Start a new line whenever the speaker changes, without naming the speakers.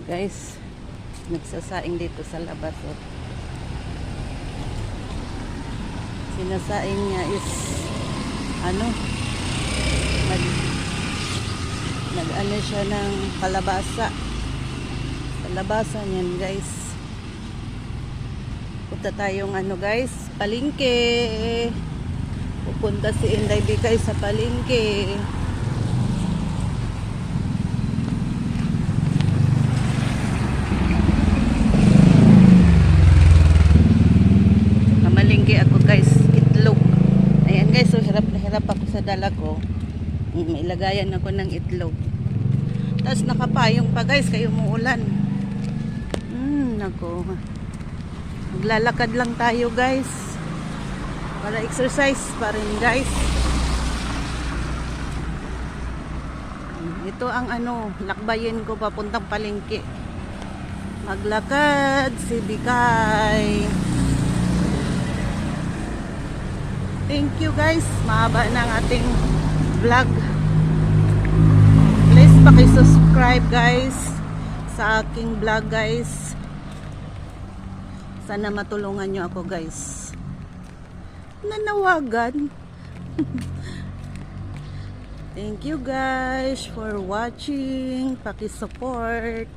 Guys, nagsasaing dito sa labas. Oh. Sinasaing niya is nag-ano siya ng kalabasa. Kalabasa niyan, guys. Punta tayong guys, palengke. Pupunta si Inday Bikay sa palengke. Kamalingki ako, guys, itlog. Ayan, guys, so hirap na hirap ako sa dala ko. May lagayan ako ng itlog. Tapos nakapayong pa, guys, kayo muulan. Nako. Maglalakad lang tayo, guys. Para exercise pa rin, guys. Ito ang lakbayin ko papuntang palengke. Maglakad si Bikay. Thank you, guys. Mahaba na ang ating vlog. Please paki-subscribe, guys, sa aking vlog, guys. Sana matulungan nyo ako, guys. Nanawagan. Thank you, guys, for watching. Paki-support.